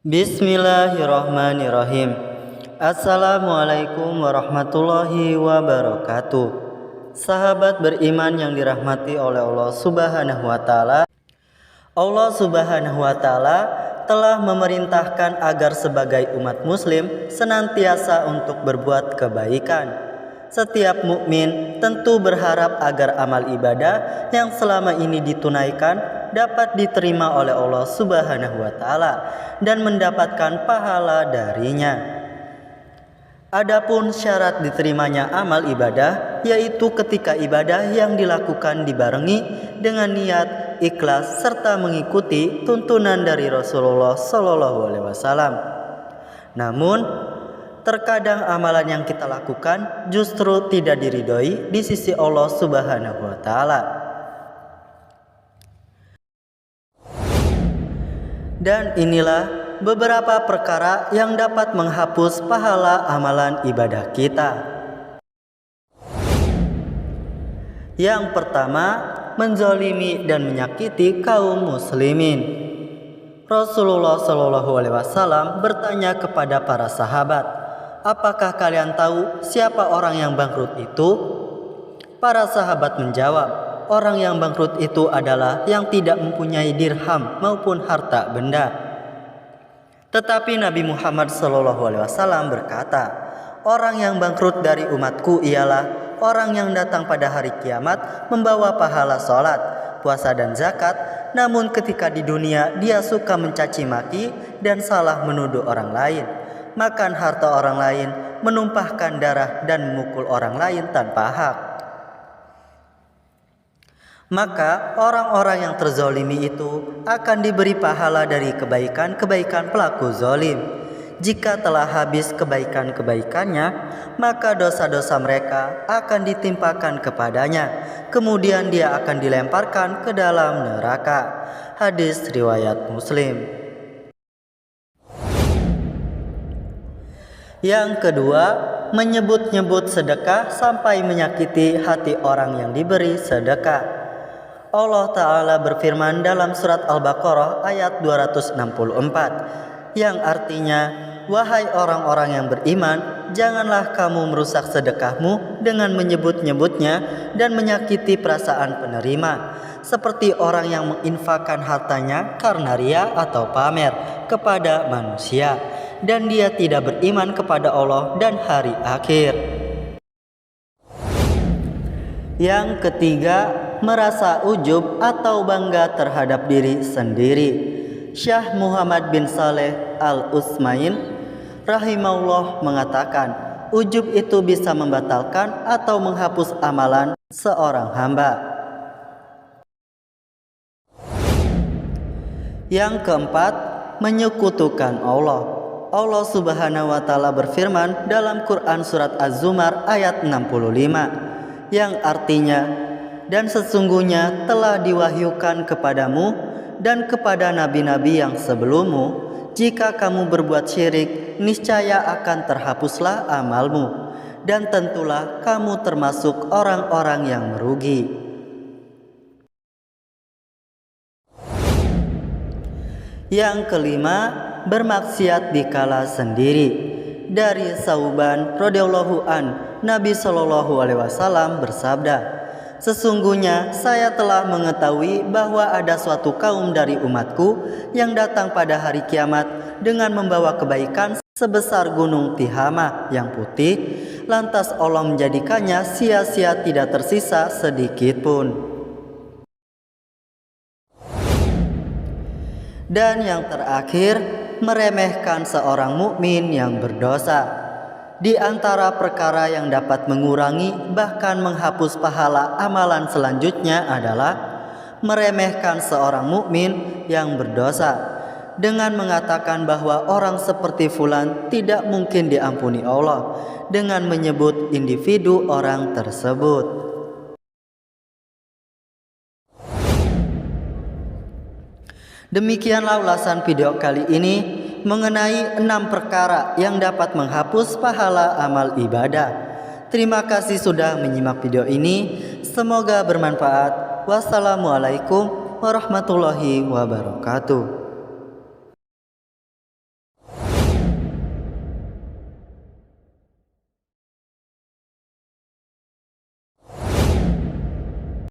Bismillahirrahmanirrahim. Assalamualaikum warahmatullahi wabarakatuh. Sahabat beriman yang dirahmati oleh Allah Subhanahu wa taala. Allah Subhanahu wa taala telah memerintahkan agar sebagai umat muslim senantiasa untuk berbuat kebaikan. Setiap mukmin tentu berharap agar amal ibadah yang selama ini ditunaikan dapat diterima oleh Allah Subhanahu wa taala dan mendapatkan pahala darinya. Adapun syarat diterimanya amal ibadah yaitu ketika ibadah yang dilakukan dibarengi dengan niat, ikhlas serta mengikuti tuntunan dari Rasulullah SAW. Namun terkadang amalan yang kita lakukan justru tidak diridhoi di sisi Allah Subhanahu wa taala. Dan inilah beberapa perkara yang dapat menghapus pahala amalan ibadah kita. Yang pertama, menzalimi dan menyakiti kaum muslimin. Rasulullah SAW bertanya kepada para sahabat, "Apakah kalian tahu siapa orang yang bangkrut itu?" Para sahabat menjawab, "Orang yang bangkrut itu adalah yang tidak mempunyai dirham maupun harta benda." Tetapi Nabi Muhammad SAW berkata, "Orang yang bangkrut dari umatku ialah orang yang datang pada hari kiamat membawa pahala sholat, puasa dan zakat, namun ketika di dunia dia suka mencaci maki dan salah menuduh orang lain, makan harta orang lain, menumpahkan darah dan memukul orang lain tanpa hak." Maka orang-orang yang terzolimi itu akan diberi pahala dari kebaikan-kebaikan pelaku zolim. Jika telah habis kebaikan-kebaikannya, maka dosa-dosa mereka akan ditimpakan kepadanya. Kemudian dia akan dilemparkan ke dalam neraka. Hadis riwayat Muslim. Yang kedua, menyebut-nyebut sedekah sampai menyakiti hati orang yang diberi sedekah. Allah Ta'ala berfirman dalam surat Al-Baqarah ayat 264 yang artinya, "Wahai orang-orang yang beriman, janganlah kamu merusak sedekahmu dengan menyebut-nyebutnya dan menyakiti perasaan penerima, seperti orang yang menginfakkan hartanya karena ria atau pamer kepada manusia, dan dia tidak beriman kepada Allah dan hari akhir." Yang ketiga, merasa ujub atau bangga terhadap diri sendiri. Syekh Muhammad bin Saleh Al-Utsaimin rahimahullah mengatakan, ujub itu bisa membatalkan atau menghapus amalan seorang hamba. Yang keempat, menyekutukan Allah. Allah Subhanahu wa taala berfirman dalam Quran surat Az-Zumar ayat 65 yang artinya, "Dan sesungguhnya telah diwahyukan kepadamu dan kepada nabi-nabi yang sebelummu, jika kamu berbuat syirik, niscaya akan terhapuslah amalmu, dan tentulah kamu termasuk orang-orang yang merugi." Yang kelima, bermaksiat dikala sendiri. Dari Sauban radhiyallahu an, Nabi SAW bersabda, "Sesungguhnya saya telah mengetahui bahwa ada suatu kaum dari umatku yang datang pada hari kiamat dengan membawa kebaikan sebesar gunung Tihama yang putih, lantas Allah menjadikannya sia-sia, tidak tersisa sedikit pun." Dan yang terakhir, meremehkan seorang mukmin yang berdosa. Di antara perkara yang dapat mengurangi bahkan menghapus pahala amalan selanjutnya adalah meremehkan seorang mukmin yang berdosa dengan mengatakan bahwa orang seperti fulan tidak mungkin diampuni Allah dengan menyebut individu orang tersebut. Demikianlah ulasan video kali ini mengenai 6 perkara yang dapat menghapus pahala amal ibadah. Terima kasih sudah menyimak video ini. Semoga bermanfaat. Wassalamualaikum warahmatullahi wabarakatuh.